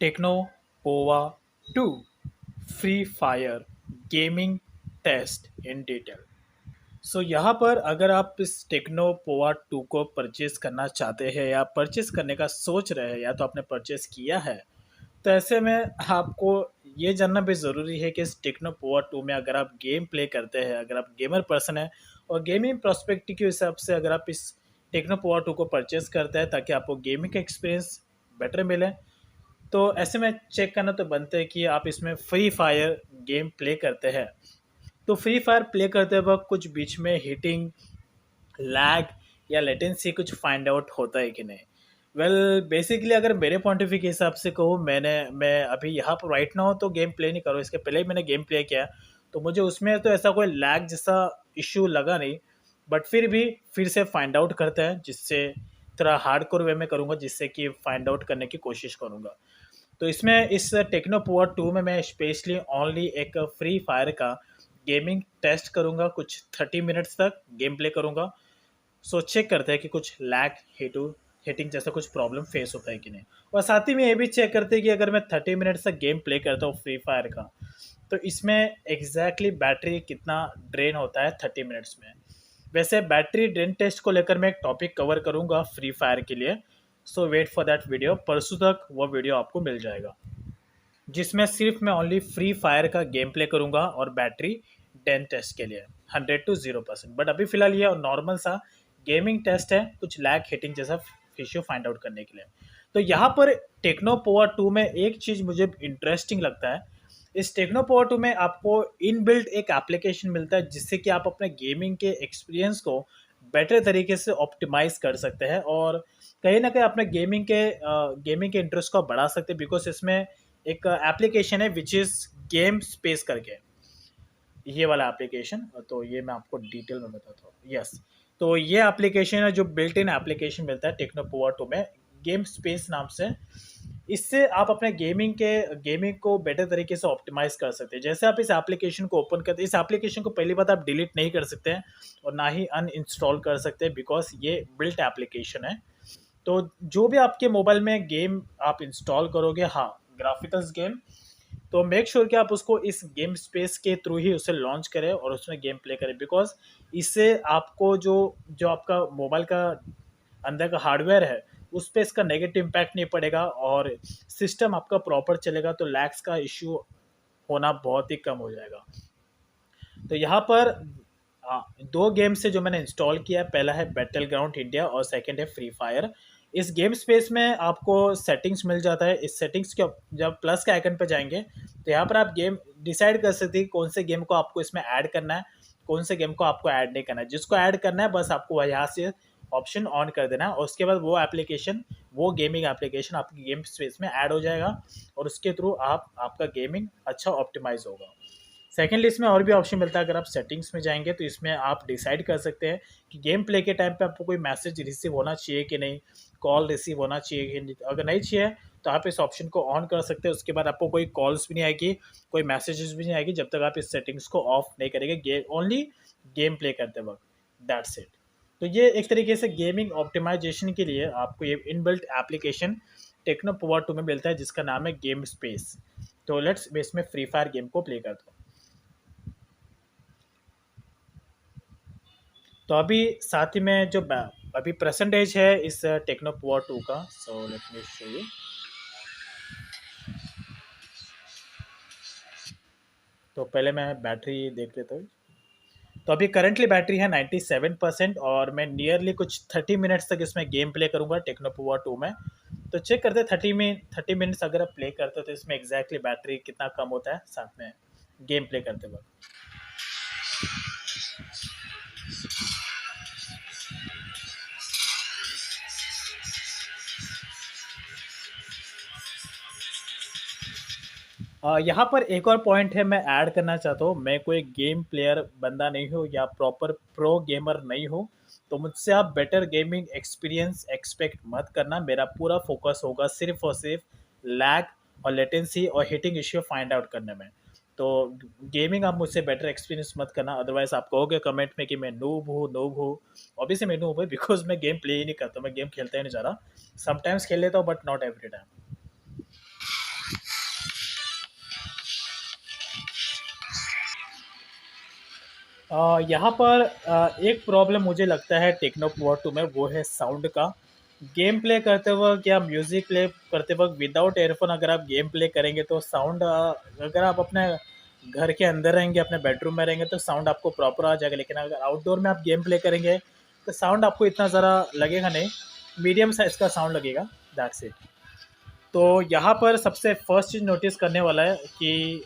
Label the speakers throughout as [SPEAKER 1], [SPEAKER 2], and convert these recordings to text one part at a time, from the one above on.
[SPEAKER 1] Techno Pova 2 Free Fire gaming test in detail. So यहाँ पर अगर आप इस टेक्नो पोवा 2 को परचेज करना चाहते हैं या परचेज करने का सोच रहे हैं या तो आपने परचेज किया है, तो ऐसे में आपको ये जानना भी ज़रूरी है कि इस टेक्नो पोवा 2 में अगर आप गेम प्ले करते हैं, अगर आप गेमर पर्सन है और गेमिंग प्रोस्पेक्टिव के हिसाब से अगर आप इस टेक्नो पोवा 2 को परचेज करते हैं ताकि आपको गेमिंग का एक्सपीरियंस बेटर मिले, तो ऐसे में चेक करना तो बनता है कि आप इसमें फ्री फायर गेम प्ले करते हैं। तो फ्री फायर प्ले करते वक्त कुछ बीच में हीटिंग, लैग या लेटेंसी कुछ फाइंड आउट होता है कि नहीं। वेल बेसिकली अगर मेरे पॉइंट ऑफ व्यू के हिसाब से कहूँ, मैं अभी यहाँ पर राइट ना हो तो गेम प्ले नहीं करूँ, इसके पहले ही मैंने गेम प्ले किया, तो मुझे उसमें तो ऐसा कोई लैग जैसा इशू लगा नहीं। बट फिर भी फिर से फाइंड आउट करते हैं, जिससे थोड़ा हार्डकोर वे में करूँगा, जिससे कि फाइंड आउट करने की कोशिश करूँगा। तो इसमें इस टेक्नो पोवा 2 में मैं स्पेशली ओनली एक फ्री फायर का गेमिंग टेस्ट करूँगा, कुछ 30 मिनट्स तक गेम प्ले करूँगा। सो चेक करते हैं कि कुछ लैग हिटिंग जैसा कुछ प्रॉब्लम फेस होता है कि नहीं। और साथ ही में ये भी चेक करते हैं कि अगर मैं 30 मिनट्स तक गेम प्ले करता हूँ फ्री फायर का, तो इसमें एग्जैक्टली बैटरी कितना ड्रेन होता है 30 मिनट्स में। वैसे बैटरी ड्रेन टेस्ट को लेकर मैं एक टॉपिक कवर करूँगा फ्री फायर के लिए। सो वेट फॉर दैट वीडियो, परसों तक वो वीडियो आपको मिल जाएगा, जिसमें सिर्फ मैं ओनली फ्री फायर का गेम प्ले करूँगा और बैटरी डेन टेस्ट के लिए 100 to 0%। बट अभी फिलहाल ये नॉर्मल सा गेमिंग टेस्ट है, कुछ लैग हिटिंग जैसा इश्यू फाइंड आउट करने के लिए। तो यहाँ पर टेक्नो पोवा 2 में एक चीज़ मुझे इंटरेस्टिंग लगता है। इस टेक्नो पोवा 2 में आपको इनबिल्ट एक एप्लीकेशन मिलता है, जिससे कि आप अपने गेमिंग के एक्सपीरियंस को बेटर तरीके से ऑप्टिमाइज कर सकते हैं और कहीं ना कहीं अपने गेमिंग के इंटरेस्ट को बढ़ा सकते हैं। बिकॉज इसमें एक एप्लीकेशन है विच इज़ गेम स्पेस करके, ये वाला एप्लीकेशन, तो ये मैं आपको डिटेल में बताता हूँ। यस, तो ये एप्लीकेशन है जो बिल्ट इन एप्लीकेशन मिलता है टेक्नो पोवा 2 में, गेम स्पेस नाम से। इससे आप अपने गेमिंग को बेटर तरीके से ऑप्टिमाइज कर सकते हैं। जैसे आप इस एप्लीकेशन को ओपन करते हैं, इस एप्लीकेशन को पहली बात आप डिलीट नहीं कर सकते हैं और ना ही अनइंस्टॉल कर सकते हैं, बिकॉज ये बिल्ट एप्लीकेशन है। तो जो भी आपके मोबाइल में गेम आप इंस्टॉल करोगे, हाँ ग्राफिकल्स गेम, तो मेक श्योर कि आप उसको इस गेम स्पेस के थ्रू ही उसे लॉन्च करें और उसमें गेम प्ले करें। बिकॉज इससे आपको जो जो आपका मोबाइल का अंदर का हार्डवेयर है उस पर इसका नेगेटिव इम्पैक्ट नहीं पड़ेगा और सिस्टम आपका प्रॉपर चलेगा, तो लैग्स का इश्यू होना बहुत ही कम हो जाएगा। तो यहाँ पर दो गेम्स है जो मैंने इंस्टॉल किया है, पहला है बैटल ग्राउंड इंडिया और सेकंड है फ्री फायर। इस गेम स्पेस में आपको सेटिंग्स मिल जाता है। इस सेटिंग्स के जब प्लस के आइकन पर जाएंगे तो यहाँ पर आप गेम डिसाइड कर सकते हैं कौन से गेम को आपको इसमें ऐड करना है, कौन से गेम को आपको ऐड नहीं करना है। जिसको ऐड करना है बस आपको यहाँ से ऑप्शन ऑन कर देना है और उसके बाद वो एप्लीकेशन, वो गेमिंग एप्लीकेशन आपकी गेम स्पेस में ऐड हो जाएगा और उसके थ्रू आपका गेमिंग अच्छा ऑप्टिमाइज होगा। सेकेंड लिस्ट में और भी ऑप्शन मिलता है। अगर आप सेटिंग्स में जाएंगे तो इसमें आप डिसाइड कर सकते हैं कि गेम प्ले के टाइम पे आपको कोई मैसेज रिसीव होना चाहिए कि नहीं, कॉल रिसीव होना चाहिए कि नहीं। अगर नहीं चाहिए तो आप इस ऑप्शन को ऑन कर सकते हैं। उसके बाद आपको कोई कॉल्स भी नहीं आएगी, कोई मैसेजेस भी नहीं आएगी जब तक आप इस सेटिंग्स को ऑफ नहीं करेंगे ओनली गेम प्ले करते वक्त। That's it. तो ये एक तरीके से गेमिंग ऑप्टिमाइजेशन के लिए आपको ये इनबिल्ट एप्लीकेशन टेक्नो पोवा 2 में मिलता है, जिसका नाम है गेम स्पेस। तो लेट्स इसमें फ्री फायर गेम को प्ले करता हूँ। तो अभी साथ ही में जो अभी परसेंटेज है इस टेक्नो पोवा 2 का, so let me show you. तो पहले मैं बैटरी देख लेता हूँ। तो अभी करंटली बैटरी है 97% और मैं नियरली कुछ 30 मिनट्स तक इसमें गेम प्ले करूँगा टेक्नो पोवा 2 में। तो चेक करते हैं 30 मिनट्स अगर आप प्ले करते हो तो इसमें एग्जैक्टली बैटरी कितना कम होता है साथ में गेम प्ले करते वक्त। यहाँ पर एक और पॉइंट है मैं ऐड करना चाहता हूँ। मैं कोई गेम प्लेयर बंदा नहीं हूँ या प्रॉपर प्रो गेमर नहीं हूँ, तो मुझसे आप बेटर गेमिंग एक्सपीरियंस एक्सपेक्ट मत करना। मेरा पूरा फोकस होगा सिर्फ और सिर्फ लैग और लेटेंसी और हिटिंग इश्यू फाइंड आउट करने में। तो गेमिंग आप मुझसे बेटर एक्सपीरियंस मत करना, अदरवाइज आप कहोगे कमेंट में कि मैं नूब हूँ। ऑब्वियसली मैं नूब हूँ बिकॉज मैं गेम प्ले ही नहीं करता, मैं गेम खेलता ही नहीं जा रहा। समटाइम्स खेल लेता हूँ बट नॉट एवरी टाइम। यहाँ पर एक प्रॉब्लम मुझे लगता है टेक्नो पोवर 2 में, वो है साउंड का। गेम प्ले करते वक्त या म्यूज़िक प्ले करते वक्त विदाउट एयरफोन अगर आप गेम प्ले करेंगे तो साउंड, अगर आप अपने घर के अंदर रहेंगे, अपने बेडरूम में रहेंगे तो साउंड आपको प्रॉपर आ जाएगा, लेकिन अगर आउटडोर में आप गेम प्ले करेंगे तो साउंड आपको इतना ज़रा लगेगा नहीं, मीडियम साइज़ का साउंड लगेगा, दैट्स इट। तो यहाँ पर सबसे फर्स्ट चीज़ नोटिस करने वाला है कि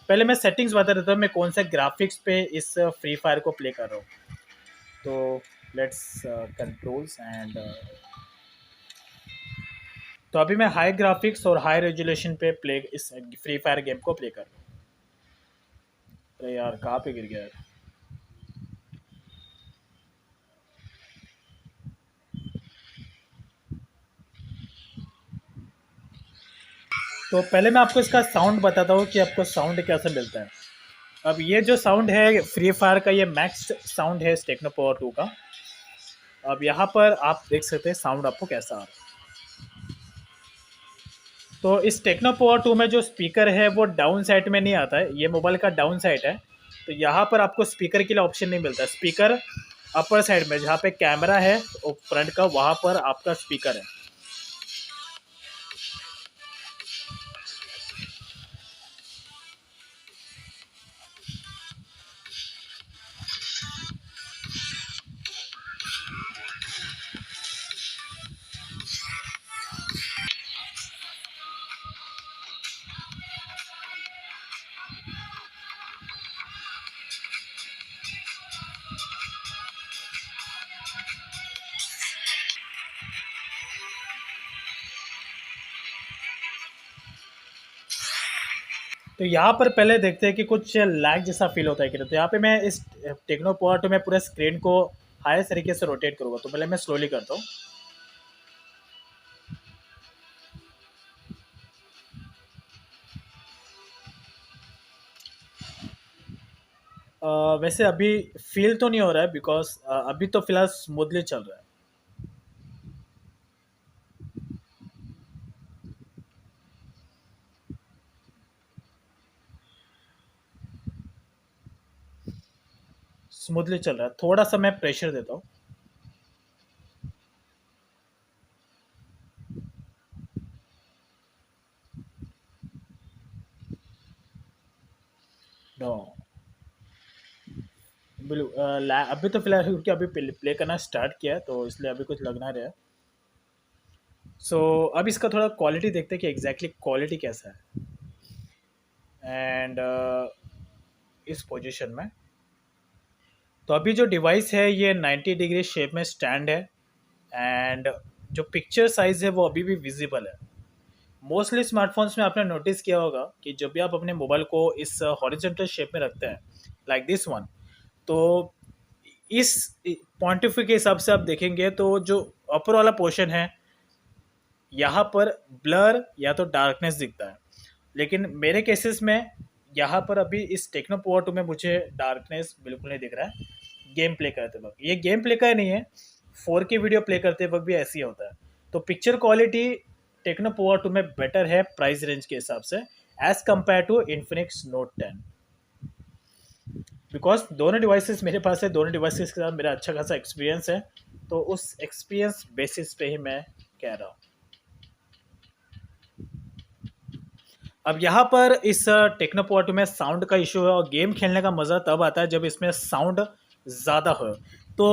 [SPEAKER 1] पहले मैं सेटिंग्स बता देता हूँ मैं कौन से ग्राफिक्स पे इस फ्री फायर को प्ले कर रहा हूँ। तो लेट्स कंट्रोल्स एंड, तो अभी मैं हाई ग्राफिक्स और हाई रेजोल्यूशन पे प्ले इस फ्री फायर गेम को प्ले कर रहा हूँ। अरे यार कहाँ पे गिर गया यार। तो पहले मैं आपको इसका साउंड बताता हूँ कि आपको साउंड कैसे मिलता है। अब ये जो साउंड है फ्री फायर का, ये मैक्स साउंड है इस टेक्नो पावर 2 का। अब यहाँ पर आप देख सकते हैं साउंड आपको कैसा आ रहा है। तो इस टेक्नो पावर 2 में जो स्पीकर है वो डाउन साइड में नहीं आता है, ये मोबाइल का डाउन साइड है। तो यहाँ पर आपको स्पीकर के लिए ऑप्शन नहीं मिलता, स्पीकर अपर साइड में जहाँ पे कैमरा है फ्रंट का, वहाँ पर आपका स्पीकर है। तो यहाँ पर पहले देखते हैं कि कुछ लैग जैसा फील होता है कि नहीं। तो यहाँ पे मैं इस टेक्नो पावर 2 में पूरे स्क्रीन को हाई तरीके से रोटेट करूँगा। तो पहले मैं स्लोली करता हूँ। वैसे अभी फील तो नहीं हो रहा है बिकॉज अभी तो फिलहाल स्मूथली चल रहा है। स्मूथली चल रहा है, थोड़ा सा मैं प्रेशर देता हूँ। नो, अभी तो फिलहाल क्योंकि अभी प्ले करना स्टार्ट किया है तो इसलिए अभी कुछ लग ना रहा है। सो अब इसका थोड़ा क्वालिटी देखते हैं कि एग्जैक्टली क्वालिटी कैसा है। एंड इस पोजीशन में, तो अभी जो डिवाइस है ये 90 डिग्री शेप में स्टैंड है। एंड जो पिक्चर साइज़ है वो अभी भी विजिबल है। मोस्टली स्मार्टफोन्स में आपने नोटिस किया होगा कि जब भी आप अपने मोबाइल को इस हॉरिजॉन्टल शेप में रखते हैं, लाइक दिस वन, तो इस पॉइंट ऑफ व्यू के हिसाब से आप देखेंगे तो जो अपर वाला पोर्शन है यहाँ पर ब्लर या तो डार्कनेस दिखता है। लेकिन मेरे केसेस में यहाँ पर अभी इस टेक्नो पावर 2 में मुझे डार्कनेस बिल्कुल नहीं दिख रहा है। गेम प्ले करते वक्त, ये गेम प्ले का ही नहीं है, 4K वीडियो प्ले करते वक्त भी ऐसे ही होता है। तो पिक्चर क्वालिटी टेक्नो पावर 2 में बेटर है प्राइस रेंज के हिसाब से, as compare to Infinix Note 10। Because दोनों डिवाइसेस मेरे पास है, दोनों डिवाइसेस के साथ मेरा अच्छा खासा एक्सपीरियंस है। तो उस एक्सपीरियंस बेसिस पे ही मैं कह रहा हूँ। अब यहाँ पर इस टेक्नो पोर्ट में साउंड का इशू है और गेम खेलने का मज़ा तब आता है जब इसमें साउंड ज़्यादा हो। तो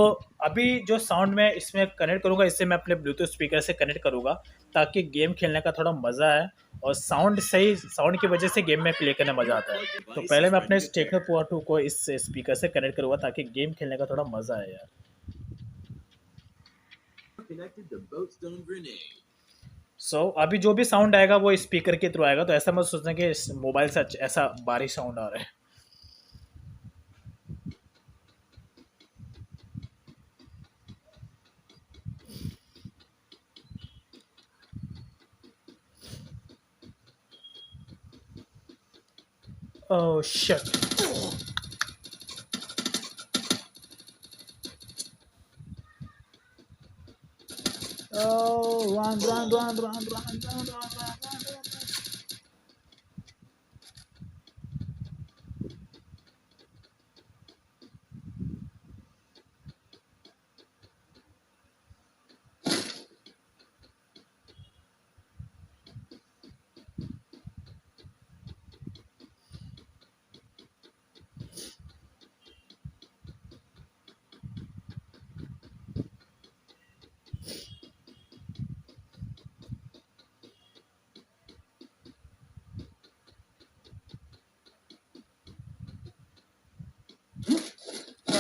[SPEAKER 1] अभी जो साउंड मैं इसमें कनेक्ट करूँगा, इससे मैं अपने ब्लूटूथ स्पीकर से कनेक्ट करूँगा ताकि गेम खेलने का थोड़ा मज़ा आए, और साउंड सही साउंड की वजह से गेम में प्ले करने मज़ा आता है। तो पहले मैं अपने इस टेक्नो पोर्ट को इस स्पीकर से कनेक्ट करूँगा ताकि गेम खेलने का थोड़ा मज़ा आए यार। अभी जो भी साउंड आएगा वो स्पीकर के थ्रू आएगा, तो ऐसा मत सोचना कि इस मोबाइल से ऐसा बारिश साउंड आ रहा है। Oh shit. Oh, run.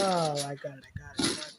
[SPEAKER 1] Oh my god, I got it.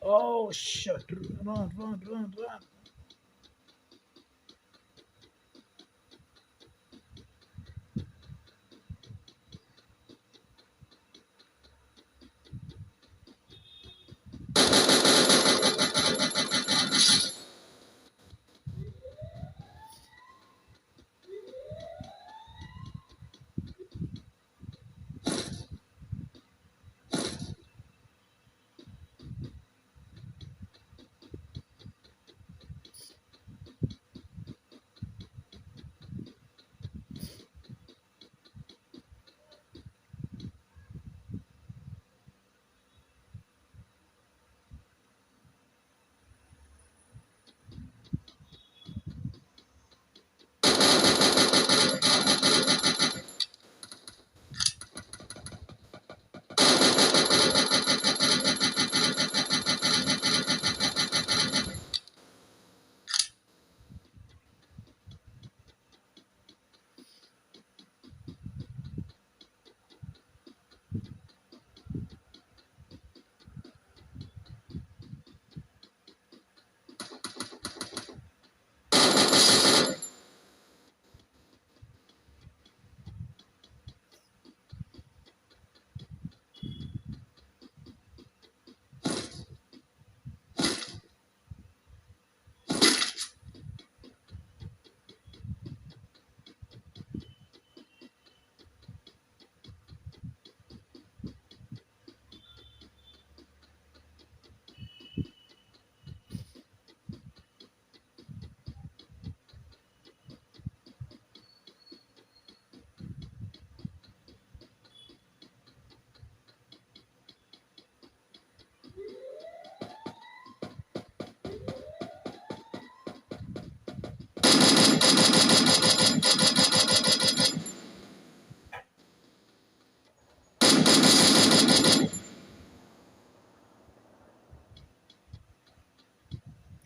[SPEAKER 1] Oh shit! Run, run, run, run!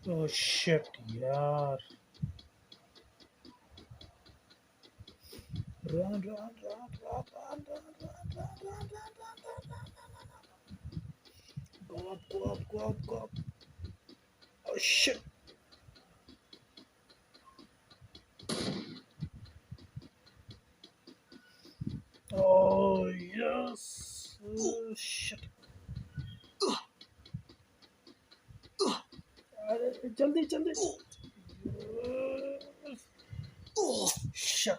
[SPEAKER 1] Oh shit, यार. Run, run, run, run, run, run, run, run, run, run, run, run. Go up, go up, go up, go up. Oh shit. Oh yes. Oh shit. अरे जल्दी जल्दी. Oh shit.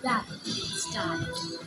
[SPEAKER 2] That style.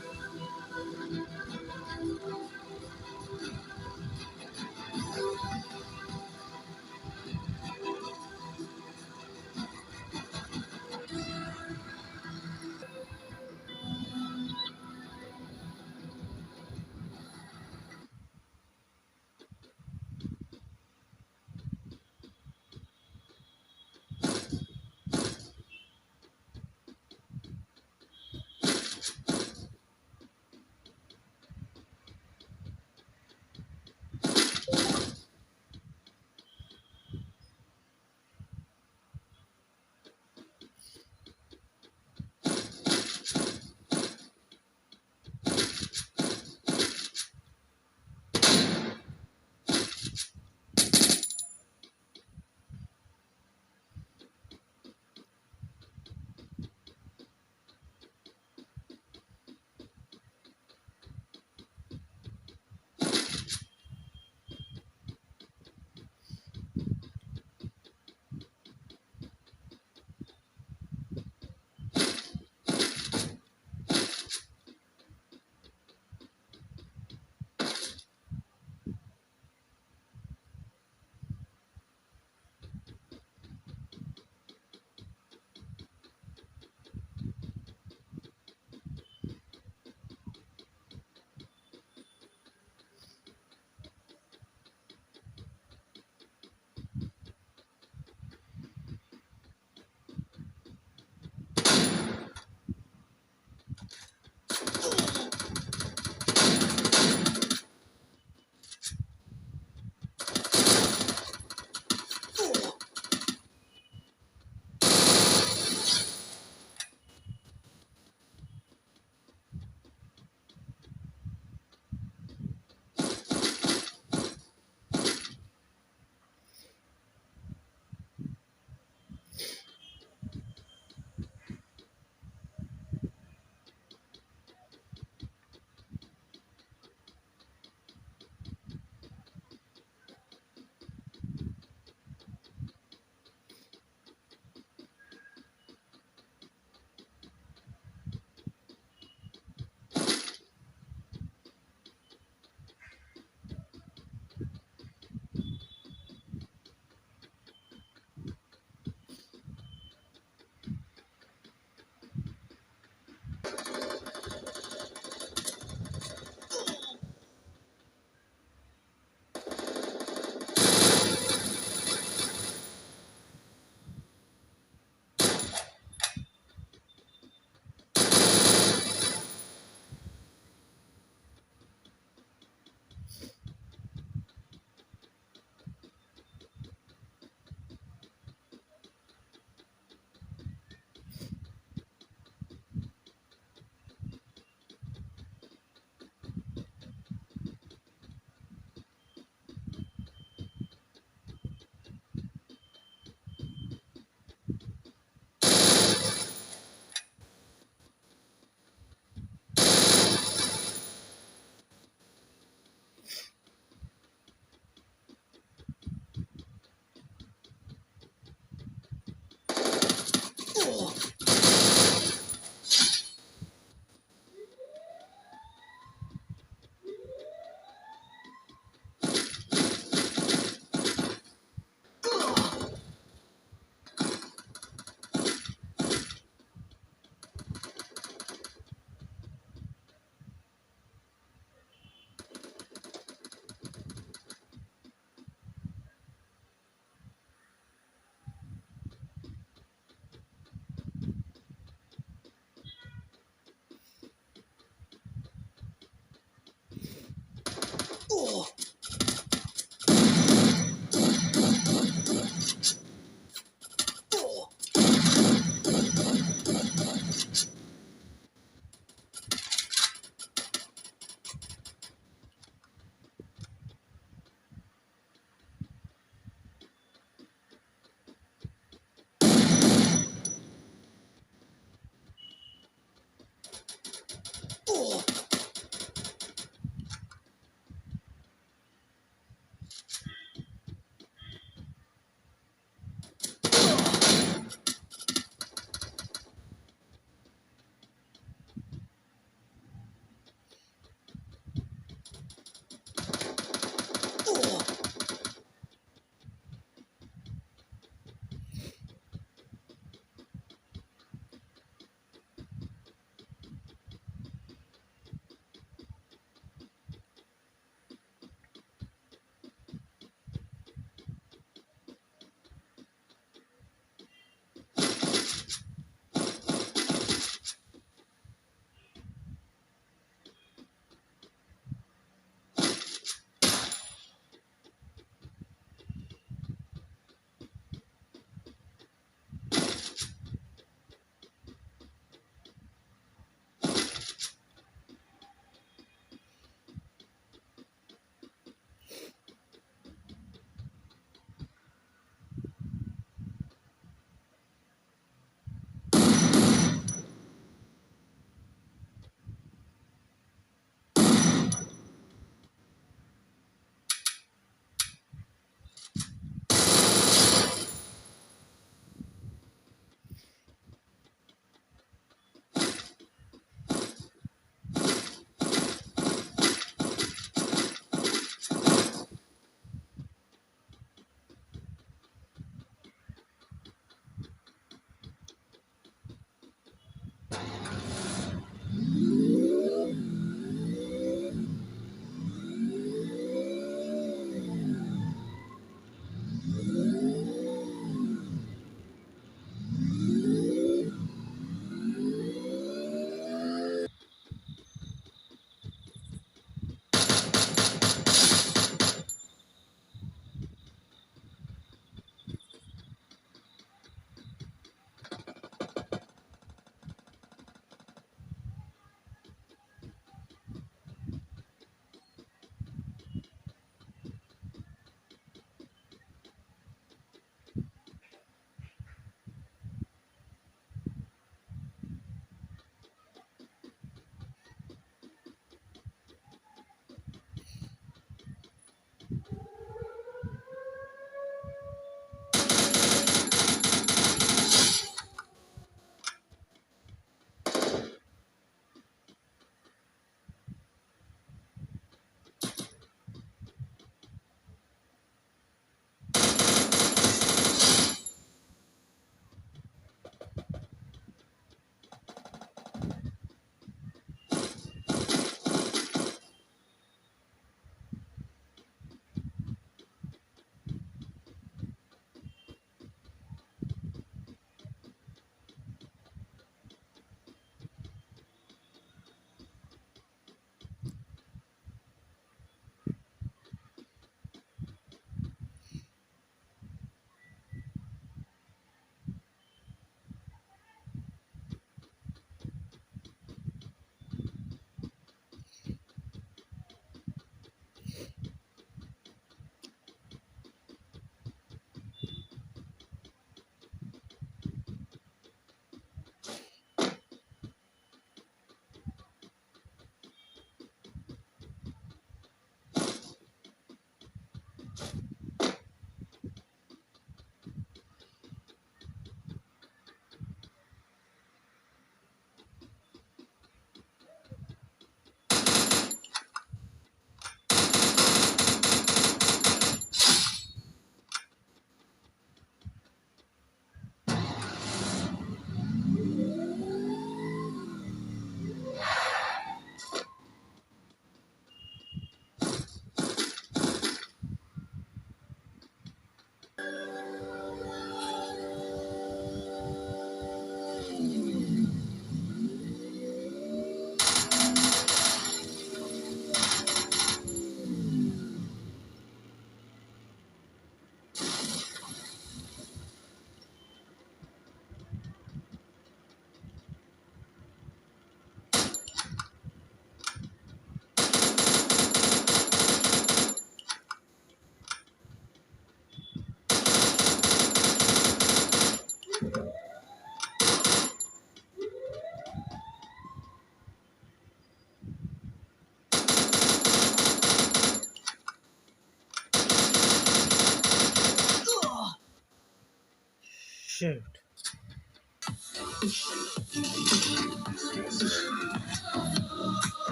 [SPEAKER 1] Shit.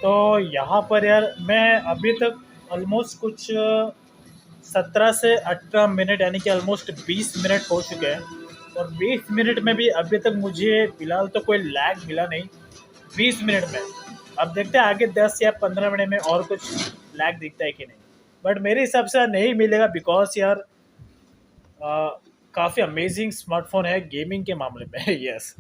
[SPEAKER 1] तो यहाँ पर यार मैं अभी तक ऑलमोस्ट कुछ 17 से 18 मिनट यानी कि ऑलमोस्ट 20 मिनट हो चुके हैं, और 20 मिनट में भी अभी तक मुझे फिलहाल तो कोई लैग मिला नहीं। 20 मिनट में, अब देखते हैं आगे 10 या 15 मिनट में और कुछ लैग दिखता है कि नहीं। बट मेरे हिसाब से नहीं मिलेगा, बिकॉज यार काफ़ी अमेजिंग स्मार्टफोन है गेमिंग के मामले में। यस।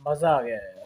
[SPEAKER 1] मजा आ गया यार।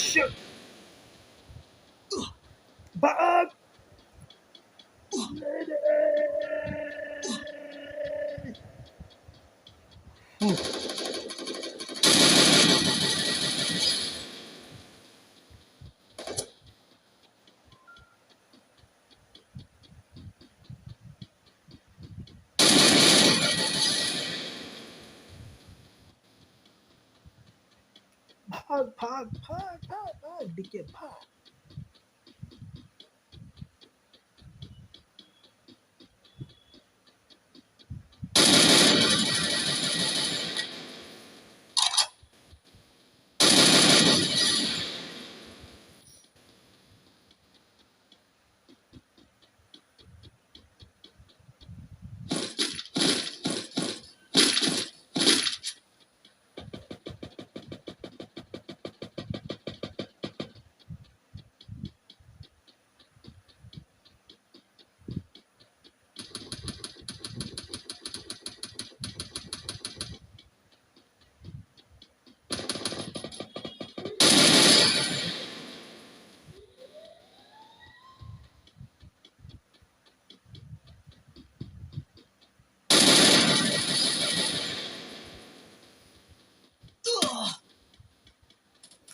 [SPEAKER 1] shit! भाग! भाग भाग भाग भाग भाग डीके भाग!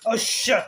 [SPEAKER 1] Oh shit!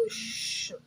[SPEAKER 1] Oh shit.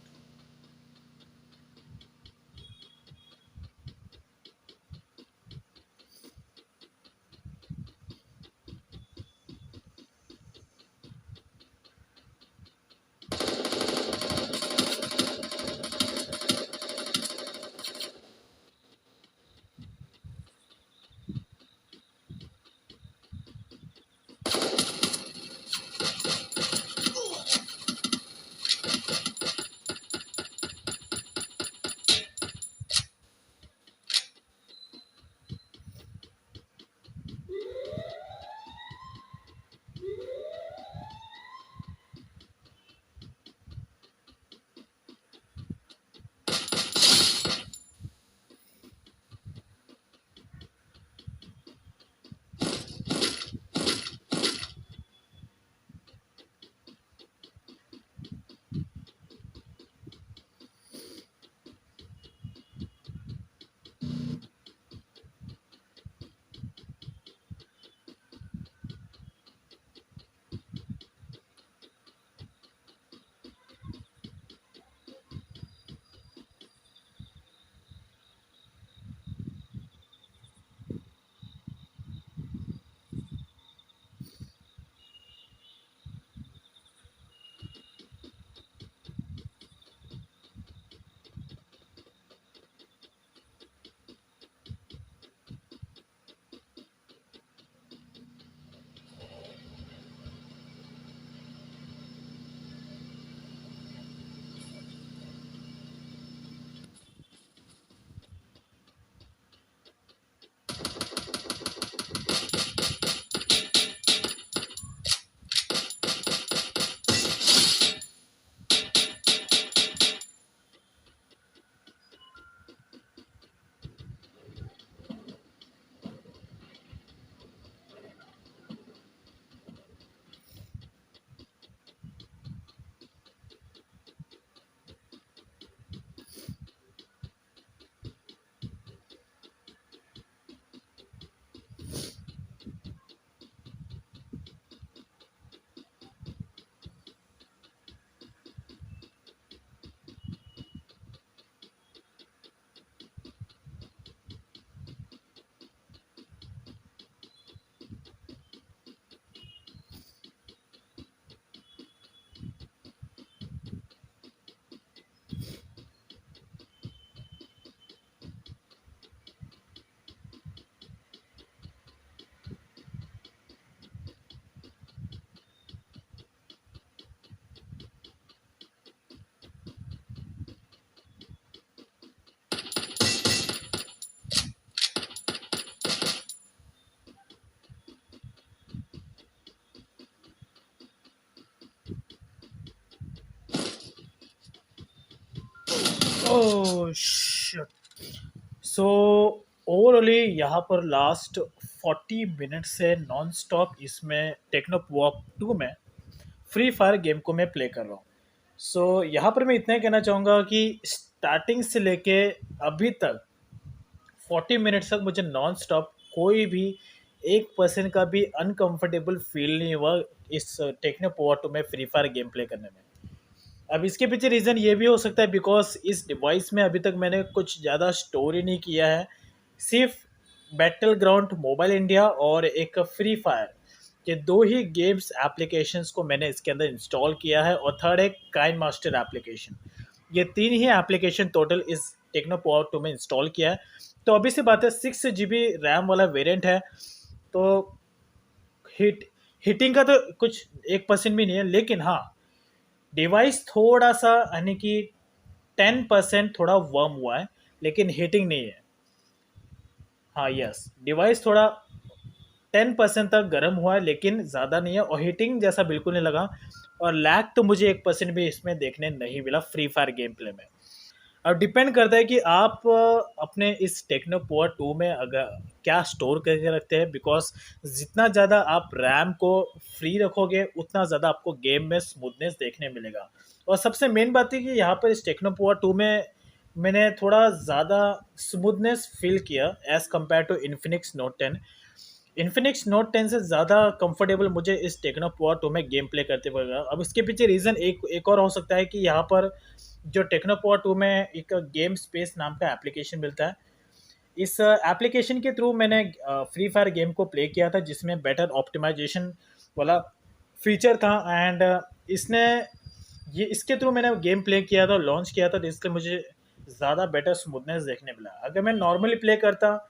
[SPEAKER 1] Oh shit. सो ओवरऑली यहाँ पर लास्ट 40 मिनट से नॉन स्टॉप इसमें टेक्नो वॉक 2 में फ्री फायर गेम को मैं प्ले कर रहा हूँ। सो यहाँ पर मैं इतना ही कहना चाहूँगा कि स्टार्टिंग से लेके अभी तक 40 मिनट्स तक मुझे नॉन स्टॉप कोई भी 1% का भी अनकंफर्टेबल फील नहीं हुआ इस टेक्नो पोवा 2 में फ्री फायर गेम प्ले करने में। अब इसके पीछे रीज़न ये भी हो सकता है बिकॉज इस डिवाइस में अभी तक मैंने कुछ ज़्यादा स्टोरी नहीं किया है। सिर्फ बैटल ग्राउंड मोबाइल इंडिया और एक फ्री फायर ये दो ही गेम्स एप्लीकेशंस को मैंने इसके अंदर इंस्टॉल किया है और थर्ड एक काइन मास्टर एप्लीकेशन। ये तीन ही एप्लीकेशन टोटल इस टेक्नो पावर 2 में इंस्टॉल किया है। तो अभी से बात है 6 GB रैम वाला वेरिएंट है। तो हिट हिटिंग का तो कुछ 1% भी नहीं है, लेकिन हाँ डिवाइस थोड़ा सा यानी कि 10% थोड़ा वर्म हुआ है, लेकिन हीटिंग नहीं है। हाँ यस, डिवाइस थोड़ा 10% तक गर्म हुआ है लेकिन ज़्यादा नहीं है और हीटिंग जैसा बिल्कुल नहीं लगा। और लैग तो मुझे 1% भी इसमें देखने नहीं मिला फ्री फायर गेम प्ले में। अब डिपेंड करता है कि आप अपने इस टेक्नो पोवर 2 में अगर क्या स्टोर करके रखते हैं, बिकॉज जितना ज़्यादा आप रैम को फ्री रखोगे उतना ज़्यादा आपको गेम में स्मूथनेस देखने मिलेगा। और सबसे मेन बात है कि यहाँ पर इस टेक्नो पोवर 2 में मैंने थोड़ा ज़्यादा स्मूथनेस फील किया as compare to Infinix Note 10। Infinix Note 10 से ज़्यादा कंफर्टेबल मुझे इस टेक्नो पोवा 2 में गेम प्ले करते हुए लगा। अब इसके पीछे रीज़न एक और हो सकता है कि यहाँ पर जो टेक्नो पोवा 2 में एक गेम स्पेस नाम का एप्लीकेशन मिलता है। इस एप्लीकेशन के थ्रू मैंने फ्री फायर गेम को प्ले किया था, जिसमें बेटर ऑप्टिमाइजेशन वाला फीचर था। एंड इसने ये इसके थ्रू मैंने गेम प्ले किया था, लॉन्च किया था, तो इसलिए मुझे ज़्यादा बेटर स्मूथनेस देखने मिला। अगर मैं नॉर्मली प्ले करता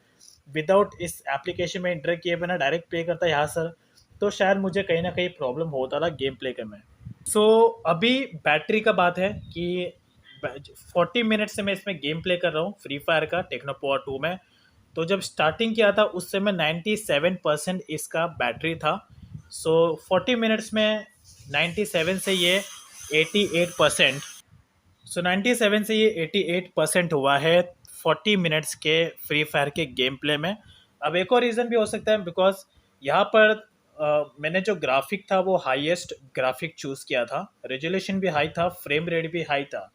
[SPEAKER 1] विदाउट इस एप्लीकेशन में इंटर किए बिना डायरेक्ट प्ले करता यहाँ सर, तो शायद मुझे कहीं ना कहीं प्रॉब्लम होता था गेम प्ले करने में। सो अभी बैटरी का बात है कि 40 मिनट से मैं इसमें गेम प्ले कर रहा हूँ फ्री फायर का टेक्नो पोवा 2 में। तो जब स्टार्टिंग किया था उस समय 97% इसका बैटरी था। सो 40 मिनट्स में 97 से ये 88%, सो 97 से ये 88% हुआ है 40 मिनट्स के फ्री फायर के गेम प्ले में। अब एक और रीज़न भी हो सकता है बिकॉज यहाँ पर मैंने जो ग्राफिक था वो हाईएस्ट ग्राफिक चूज़ किया था, रेजोल्यूशन भी हाई था, फ्रेम रेट भी हाई था।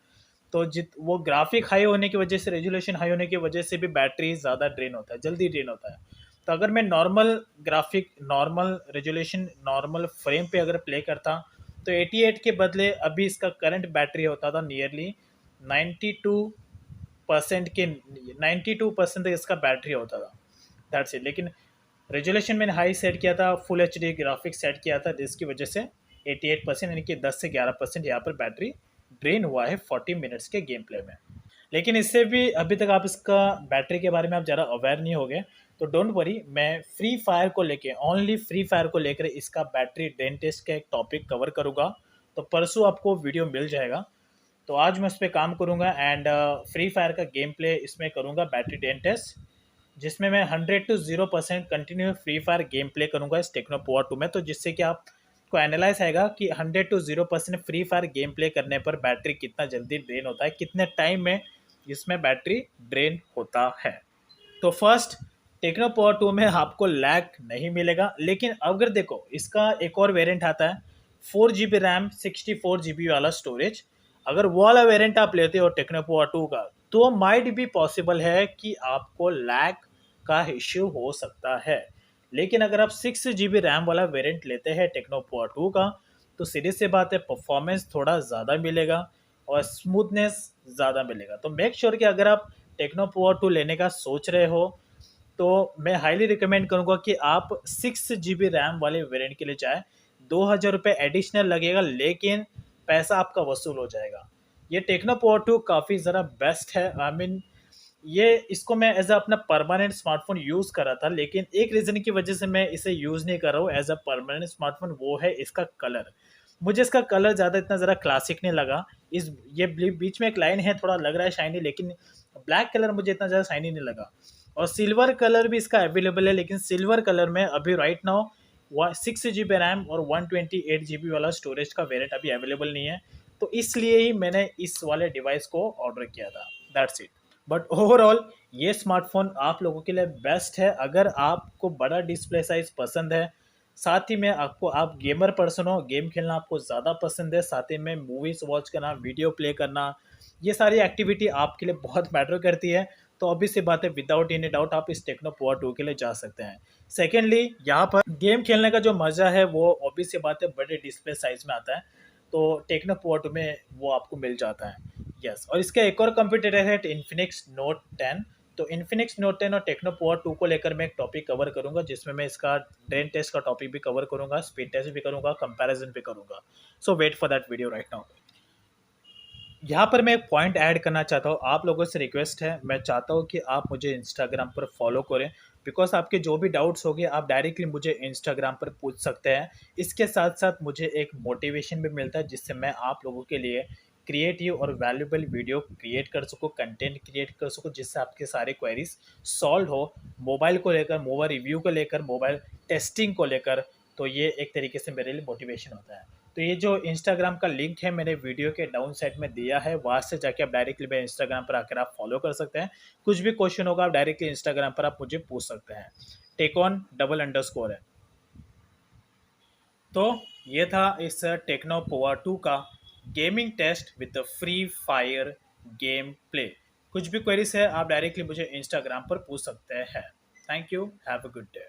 [SPEAKER 1] तो जित वो ग्राफिक हाई होने की वजह से, रेजोल्यूशन हाई होने की वजह से भी बैटरी ज़्यादा ड्रेन होता है, जल्दी ड्रेन होता है। तो अगर मैं normal graphic, normal resolution, normal frame पे अगर प्ले करता तो 88 के बदले अभी इसका करंट बैटरी होता था नियरली 92% के, 92% इसका बैटरी होता था। That's it. लेकिन रेजोल्यूशन मैंने हाई सेट किया था, फुल एचडी ग्राफिक्स सेट किया था, जिसकी वजह से 88% यानी कि 10 से 11% यहाँ पर बैटरी ड्रेन हुआ है 40 मिनट्स के गेम प्ले में। लेकिन इससे भी अभी तक आप इसका बैटरी के बारे में आप ज़्यादा अवेयर नहीं हो गए, तो डोंट वरी, मैं फ्री फायर को लेके, ओनली फ्री फायर को लेकर इसका बैटरी ड्रेन टेस्ट का एक टॉपिक कवर करूँगा। तो परसों आपको वीडियो मिल जाएगा। तो आज मैं उस पर काम करूँगा एंड फ्री फायर का गेम प्ले इसमें करूँगा, बैटरी ड्रेन टेस्ट, जिसमें मैं 100 to 0% continue free Fire game play करूँगा इस टेक्नो पोवा 2 में। तो जिससे कि आपको एनालाइज आएगा कि 100 to 0% free Fire game play करने पर बैटरी कितना जल्दी ड्रेन होता है, कितने टाइम में इसमें बैटरी ड्रेन होता है। तो फर्स्ट, टेक्नो पोवा 2 में आपको लैग नहीं मिलेगा। लेकिन अगर देखो, इसका एक और वेरिएंट आता है 4 GB रैम 64 GB वाला स्टोरेज। अगर वो वाला वेरिएंट आप लेते हो टेक्नो पोवा 2 का, तो माइट भी पॉसिबल है कि आपको लैग का इश्यू हो सकता है। लेकिन अगर आप 6 GB रैम वाला वेरिएंट लेते हैं टेक्नो पोवा 2 का, तो सीधी सी बात है, परफॉर्मेंस थोड़ा ज़्यादा मिलेगा और स्मूथनेस ज़्यादा मिलेगा। तो मेक श्योर कि अगर आप टेक्नो पोवा 2 लेने का सोच रहे हो, तो मैं हाईली रिकमेंड करूंगा कि आप 6 GB रैम वाले वेरिएंट के लिए जाएं। 2,000 रुपये एडिशनल लगेगा, लेकिन पैसा आपका वसूल हो जाएगा। ये टेक्नो पोवा 2 काफ़ी ज़रा बेस्ट है। आई मीन, ये इसको मैं एज अ अपना परमानेंट स्मार्टफोन यूज़ कर रहा था, लेकिन एक रीज़न की वजह से मैं इसे यूज़ नहीं कर रहा हूँ एज अ परमानेंट स्मार्टफोन, वो है इसका कलर। मुझे इसका कलर ज़्यादा इतना ज़रा क्लासिक नहीं लगा। इस ये बीच में एक लाइन है, थोड़ा लग रहा है शाइनी, लेकिन ब्लैक कलर मुझे इतना ज़्यादा शाइनी नहीं लगा। और सिल्वर कलर भी इसका अवेलेबल है, लेकिन सिल्वर कलर में अभी राइट नाउ 6 GB रैम और 128 GB वाला स्टोरेज का वेरिएंट अभी अवेलेबल नहीं है। तो इसलिए ही मैंने इस वाले डिवाइस को ऑर्डर किया था। That's it. बट ओवरऑल ये स्मार्टफोन आप लोगों के लिए बेस्ट है अगर आपको बड़ा डिस्प्ले साइज पसंद है, साथ ही में आपको, आप गेमर पर्सन हो, गेम खेलना आपको ज़्यादा पसंद है, साथ ही में मूवीज़ वॉच करना, वीडियो प्ले करना, ये सारी एक्टिविटी आपके लिए बहुत मैटर करती है। तो ऑब्वियस सी बात है, विदाउट एनी डाउट आप इस टेक्नो पोवा 2 के लिए जा सकते हैं। सेकेंडली, यहाँ पर गेम खेलने का जो मज़ा है वो ऑब्वियस सी बात है बड़े डिस्प्ले साइज में आता है, तो टेक्नो पोवा 2 में वो आपको मिल जाता है। यस, और इसका एक और कंप्यूटर है इन्फिनिक्स नोट 10। तो इन्फिनिक्स नोट 10 और टेक्नो पोवा 2 को लेकर मैं एक टॉपिक कवर करूंगा, जिसमें मैं इसका ड्रेन टेस्ट का टॉपिक भी कवर करूंगा, स्पीड टेस्ट भी करूंगा, कंपैरिजन भी करूंगा। So wait for that video right now. यहाँ पर मैं एक पॉइंट ऐड करना चाहता हूँ, आप लोगों से रिक्वेस्ट है, मैं चाहता हूँ कि आप मुझे इंस्टाग्राम पर फॉलो करें, बिकॉज आपके जो भी डाउट्स होंगे आप डायरेक्टली मुझे इंस्टाग्राम पर पूछ सकते हैं। इसके साथ साथ मुझे एक मोटिवेशन भी मिलता है, जिससे मैं आप लोगों के लिए क्रिएटिव और वैल्यूबल वीडियो क्रिएट कर सकूँ, कंटेंट क्रिएट कर सकूँ, जिससे आपके सारे क्वेरीज सॉल्व हो, मोबाइल को लेकर, मोबाइल रिव्यू को लेकर, मोबाइल टेस्टिंग को लेकर। तो ये एक तरीके से मेरे लिए मोटिवेशन होता है। तो ये जो इंस्टाग्राम का लिंक है मैंने वीडियो के डाउन साइड में दिया है, वहाँ से जाके आप डायरेक्टली मेरे इंस्टाग्राम पर आकर आप फॉलो कर सकते हैं। कुछ भी क्वेश्चन होगा आप डायरेक्टली इंस्टाग्राम पर आप मुझे पूछ सकते हैं। टेकॉन__ है। तो ये था इस टेक्नो पोवा 2 का gaming test with Free Fire game play. कुछ भी क्वेरीज है आप डायरेक्टली मुझे इंस्टाग्राम पर पूछ सकते हैं। Thank you, have a good day.